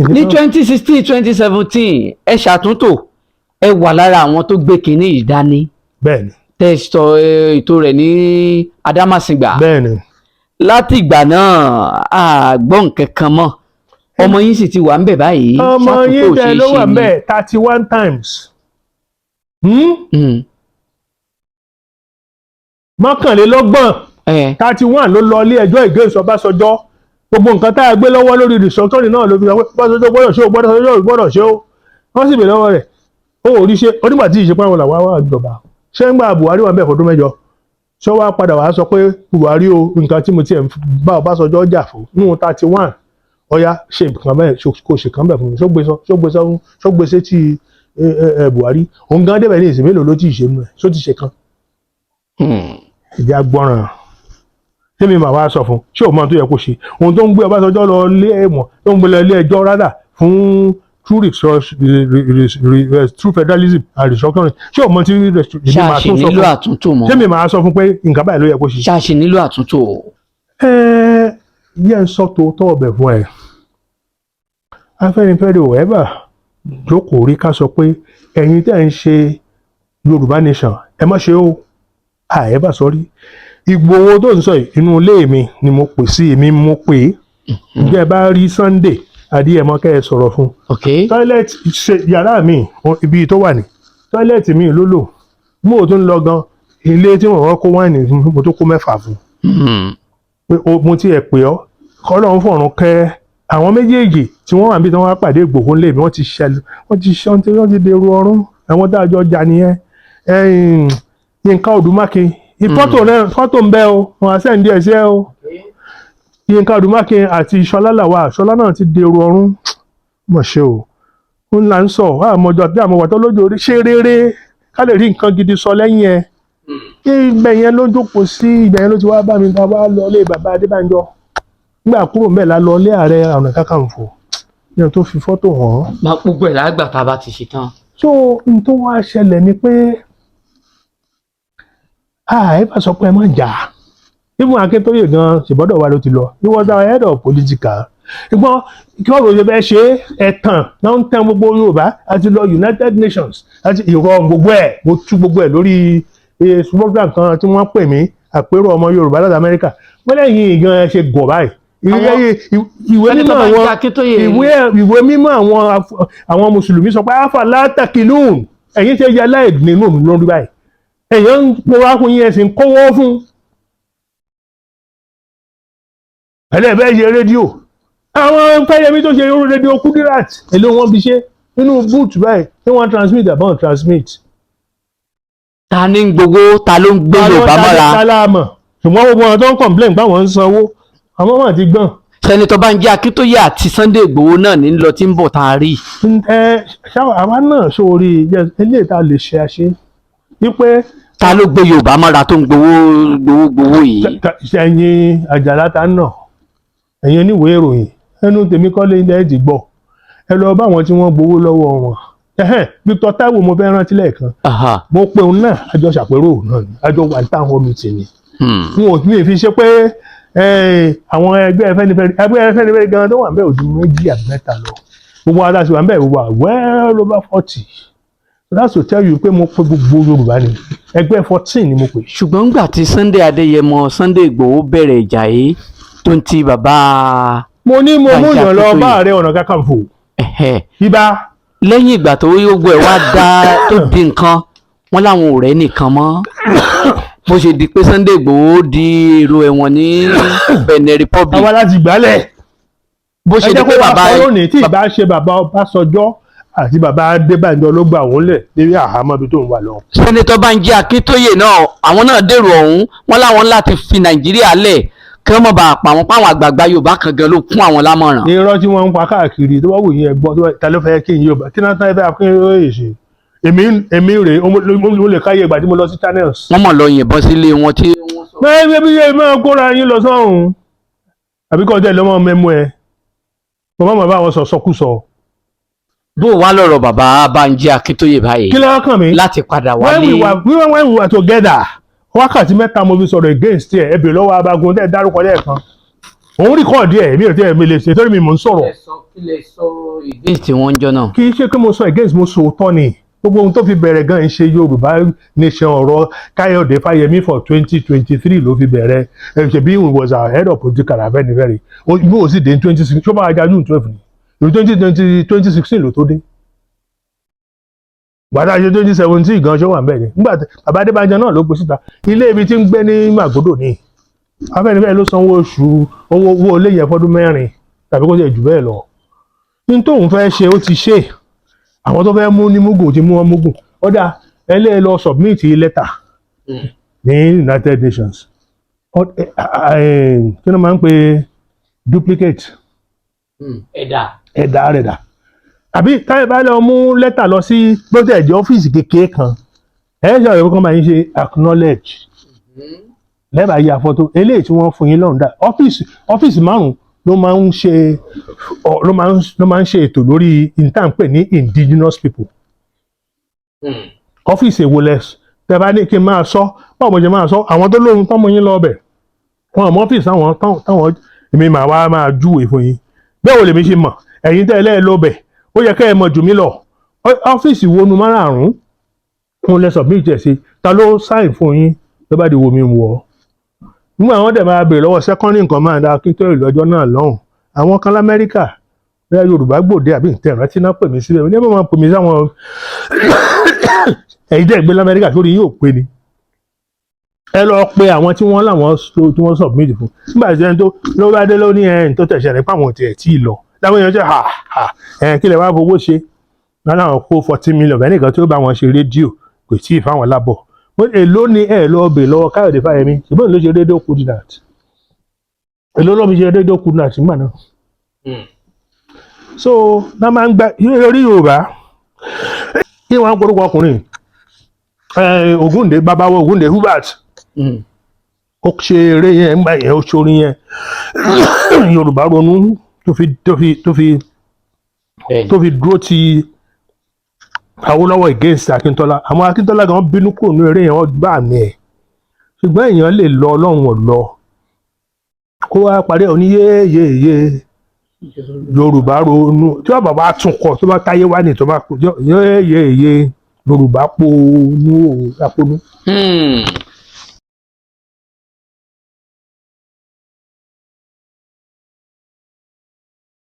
ní 2016 2017 ẹ ṣàtúntò ẹ wà lára àwọn tó gbé kinní yìí dání. bẹ́ẹ̀ni. tẹsítọ ètò rẹ̀ ní Adámàsìngbà. bẹ́ẹ̀ni. láti ìgbà náà a gbọ́ nǹkan kan mọ́ ọmọ yín sì ti wà ń bẹ̀ báyìí. ọmọ yín tẹ ló wà ń bẹ̀ 31 times. mọ́kànlélọ́gbọ̀n 31 ló lọ ilé ẹjọ́ against Ọbásanjọ́. gbogbo nǹkan tá a gbé lọ́wọ́ lórí restructuring náà ló fi sọ pé Ọbásanjọ́ gbọ́dọ̀ ṣe ó gbọ́dọ̀ ṣe ó wọ́n sì bè lọ́wọ́ rẹ̀ ó ò rí ṣe onígbà tí ìṣepá wọn làwọn àwọn àjọba ṣé ń gba Buhari wà ń bẹ̀ fọdún mẹ́jọ ṣé wàá padà wàá sọ pé Buhari o nǹkan tí mo tiẹ̀ bá Ọbásanjọ́ jà fún nínú 31 ọ̀ya ṣe nǹkan bẹ́ẹ̀ kò ṣe kan bẹ̀ fún mi ṣó gbé sétí Buhari òun gan débẹ̀ ní ìsìn mélòó ló ti ṣe nù ẹ̀ ṣó ti ṣe kan. ìdí agbọ́ràn tẹ́mi màá wá sọ fún ṣé o mọ tó yẹ kó ṣe ohun tó ń gbé Ọbásanjọ́ lọ lé ẹ̀wọ̀n tó ń gbé lọ ilé ẹjọ́ rádà fún true federalism and restructuring ṣé o mọ tí ṣáàṣì nílò àtúntò mọ́ tẹ́mi màá sọ fún pé nǹkan báyìí ló yẹ kó ṣe. ṣáàṣì nílò àtúntò. yẹn sọ tòótọ́ ọbẹ̀ fún ẹ Afẹ́nifẹ́re ò ẹ́bà jókòó rí ká sọ pé ẹ̀yin tẹ́ ń ṣe Yorùbá nation ẹ má ṣe ó àẹ́bà sọrí. Ìgbòho tó ń sọ inú ilé mi ni mo pè sí èmi mo pè é ǹjẹ́ ẹ bá rí Sunday Adéyẹmọ kẹ́ ẹ sọ̀rọ̀ fún tọ́ílẹ̀tì yàrá mi ibi tó wà ní tọ́ílẹ̀tì mi ló lò mo ò tún lọ gan ilé tí wọ́n kó wáìnì mo tó kó 6 fún pé mo ti ẹ̀ pè ọ́ kọ́lọ́ ń fọ̀run kẹ́ àwọn méjèèjì tí wọ́n wà níbi tí wọ́n wá pàdé Ìgbòho ńlẹ̀ mi wọ́n ti dèrò ọ̀run àwọn dájọ́ jà nìyẹn Yínká Odùmákin fọ́tò ń bẹ o wọn àṣẹ ń díẹ̀ sí ẹ o Yínká Odùmákin àti Ṣọlá làwà Ṣọlá náà ti dèrò ọ̀run mọ̀ ṣe o ń là ń sọ àmọ́jọ àti àmọ́wà tó lójú orí ṣe rere ká lè rí nǹkan gidi sọ lẹ́yìn ẹ ibẹ̀ yẹn ló jókòó sí ibẹ̀ yẹn ló ti wá bá mi ta wá lọ ilé bàbá Adébánjọ nígbà kúrò ńbẹ̀ la lọ ilé Ààrẹ Ọ̀nà Kakanfò yẹn tó fi fọ́tò hàn. máa gbogbo ẹ̀ lágbà tá a bá ti ṣe tán. so n tó wá ṣẹlẹ̀ ni pé ẹ bá sọ pé ẹ má jà ibùn Akíntóyè gan ṣèbọ́dọ̀ wa ló ti lọ he was our head of political ìgbọ́n kí ọ̀rọ̀ yẹn bẹ́ẹ̀ ṣe ẹ̀tàn náà ń tẹ́ gbogbo Yorùbá àti lọ United Nations àti ìrọ̀ gbogbo ẹ̀ mo tú gbogbo ẹ̀ lórí program kan tí wọ́n pè mí àpérò ọmọ Yorùbá láti Amẹ́ríkà wọ́n lẹ́yìn gan ẹ ṣe gọ̀ báyìí ìwé mímọ́ àwọn mùsùlùmí sọ pé afa látàkìlùn ẹ̀yin ṣe yẹ láì nínú lórí báyìí èèyàn ń pòwá fún yín ẹ̀sìn kówó fún ẹlẹ́bẹ̀ẹ́ ṣe rédíò àwọn Fáyẹmí tó ṣe rédíò Kudirat èlò wọn fi ṣe nínú boot báyìí tí wọ́n transmit àbọ̀n transmit. ta ni gbogbo ta ló ń gbé Yorùbá mọ́ra. ta la mọ̀ ṣùgbọ́n gbogbo wọn tó ń complain báwọn ń sanwó àwọn ọmọ àti gbọ́n. Sẹ́nitọ́ Bánjí Akíntóyè àti Sunday Ìgbòho náà ní lọ tí ń bọ̀ tá a rí. àwa náà sórí eléyìí tá a lè ṣe àṣe wípé. ta ló gbé Yorùbá mọ́ra tó ń gbowó yìí. ẹ̀yin Àjàlá ta náà ẹ̀yin oníwèé ìròyìn ẹnu tèmi kọ́lé ilẹ̀ ẹ̀dì gbọ́ ẹ lọ bá àwọn tí wọ́n gbowó lọ́wọ́ wọn. Victor Taiwo mo fẹ́ rántí lẹ́ẹ̀kan mo pe òun náà àjọ ṣàpérò náà ni àjọ wà town hall meeting ni. n ò ní fi ṣe pé àwọn ẹgbẹ́ Afẹ́nifẹ́re gan tó wà ń bẹ̀ ojú 2 àbí 3 lọ gbogbo adáṣe wà ń bẹ̀ wà well over 40 so that's to tell you pé mo pe gbogbo Yorùbá ni ẹgbẹ́ 14 ni mo pè. ṣùgbọ́n nígbà tí Sunday Adéyẹmọ Sunday Ìgbòho bẹ̀rẹ̀ ìjà yìí tó ń ti bàbá. mo ní mo mú yàn lọ bá Ààrẹ Ọ̀nà Kakanfò. ibà. lẹ́yìn ìgbà tó gbogbo ẹ̀ wá dá tó di nǹkan wọ́n láwọn ò rẹ́ nìkan mọ́ bó ṣe di pé Sunday Ìgbòho di èrò ẹ̀wọ̀n ní Benin Republic. àwa láti gbálẹ̀. bó ṣe di pé bàbá yìí tí ìbá ṣe bàbá Ọbásanjọ́ àti bàbá Adébánjọ ló gbà wọ́n lẹ̀ lérí àhámọ́ ibi tó ń wà lọ. Sẹ́nitọ́ Bánjí Akíntóyè náà àwọn náà dèrò ọ̀hún wọ́n láwọn láti fi Nàìjíríà lẹ̀ kí wọ́n mọ̀ bá pa àwọn páwọn àgbààgbà Yorùbá kan gan ló kún àwọn lámọ̀ràn. irọ́ tí wọ́n ń pa káàkiri tó bá wù yín ẹgbọ́n ta ló fẹ́ kí n Yorùbá kí náà tán ẹ fẹ́ Akíntóyè ṣe èmi rèé mo lè káyé ìgbà tí mo lọ sí channels. wọ́n mọ̀ lọ yìnbọn sílé wọn tí. bẹ́ẹ̀ bí yé máa kóra yín lọ sọ́hún àbí kọ́ ọjọ́ ìlọ́mọ mẹ́mú ẹ mo má bá wọn sọ sọkúsọ. bó wá lọ́rọ̀ bàbá Bánjí Akíntóyè báyìí. kí ló kàn mí. láti padà wálé. when we were together wákàtí 3 mo fi sọ̀rọ̀ against ẹ̀ ẹ̀bẹ̀ lọ́wọ́ abagun tẹ́ dárúkọ lẹ́ẹ̀kan òun rìkọ́ọ̀dì ẹ̀ mi ò tí ẹ̀ mi lè ṣe torí mi mò ń sọ̀rọ̀. kí lè sọ against tí wọ́n ń jọ náà. kì í ṣe pé mo sọ against mo sọ òótọ́ ni gbogbo ohun tó fi bẹ̀rẹ̀ gan ṣe Yorùbá nation ọ̀rọ̀ Káyọ̀dé Fáyẹmí for 2023 ló fi bẹ̀rẹ̀ ṣebí he was our head of political Afenifere bí o sì dé 2016 ṣó bá wájà June 12 ni 2016 ló tó dé gbàdá ṣe 2017 gan ṣó wà ń bẹ̀ ni nígbà bàbá Adébanjo náà ló gbé síta ilé ibi tí ń gbé ní Màgódò ni Afenifere ló sanwó oṣù owó ilé yẹn fọdún 4 tàbí kó jẹ́ jù bẹ́ẹ̀ lọ ní tóun fẹ́ ṣe ó ti ṣe àwọn tó fẹ́ mú ní mugun ti mú wọn mugun ọ̀dà ẹlẹ́ lọ submit lẹ́tà ní United Nations kí ló máa ń pe duplicate ẹ̀dà rẹ̀ dà àbí táyà bá lọ mú lẹ́tà lọ sí gbọ́dọ̀ ẹ̀jẹ̀ ọ́fíìsì kékeré kan ẹ̀ ṣe ọ̀rọ̀ kan máa ń ṣe acknowledge lẹ́bàá yà fọ́tò eléyìí tí wọ́n fún yín lọ́rùn dá ọ́fíìsì márùn-ún ló máa ń ṣe ètò lórí ìtànpè ní indigenous people ọ́fíìsì èwo lẹ tẹ́ bá ní kí n máa sọ báwo mo ṣe máa sọ àwọn tó lóhun tán mo yín lọ ọbẹ̀ wọn àmọ́ ọ́fíìsì àwọn táwọn èmi máa júwèé fún yín bẹ́ẹ̀ wo lèmi ṣe mọ̀ ẹ̀yin tẹ́ ẹ lẹ́ẹ̀ lọ́bẹ̀ ó yẹ kẹ́ ẹ mọ̀ jù mí lọ ọ́fíìsì wo nu márààrún fún lẹ submit ẹ̀ sí ta ló sáìn fún yín ló bá di wo mi wọ̀ ọ́ nígbà wọn dẹ̀ máa bèèrè lọ́wọ́ secondary nǹkan máa da kí n tó rí lọ́jọ́ náà lọ́hùn àwọn kan lamẹ́ríkà bẹ́ẹ̀ Yorùbá Gbòde àbí ìtẹ̀rán tí náà pè mí síbẹ̀ ní ẹ̀ máa pè mí sáwọn ẹ̀yin dẹ̀ gbé lamẹ́ríkà sórí yóò pé ni ẹ lọ pe àwọn tí wọ́n láwọn tí wọ́n submit fún nígbà tí ẹni tó ló bá dé lóní ẹni tó tẹ̀sẹ̀ nípa àwọn tiẹ̀ tí ì lọ láwọn èèyàn jẹ́ kí lè wá fowó ṣe láwọn kó 40 million ẹnìkan tó bá wọn ṣe rédíò kò tí ì fáwọn lábọ̀ èló ni ẹ lọ bè lọ́wọ́ Káyọ̀dé Fáyẹmí ṣùgbọ́n ló ṣe rédíò coordinate èló ló fi ṣe rédíò coordinate nígbà náà so náà máa ń gba orí Yorùbá kí wọ́n á gbórúkọ ọkùnrin Ògúndé babawo Ògúndé Hubert ó ṣe eré yẹn ńgbà yẹn ó ṣorí yẹn Yorùbá ronú tó fi dúró ti Awólọ́wọ̀ against Akíntọ́lá àwọn Akíntọ́lá gan bínú kúrò ní eré yẹn wọ́n gbà mí ẹ̀ ṣùgbọ́n èèyàn lè lọ Ọlọ́run ò lọ kó wá parí ẹ̀ oníyéyéyé Yorùbá ronú tí wọ́n bàbá tún kọ tó bá táyé wá ní tó bá kú yéyéyé Yorùbá ponú àponú.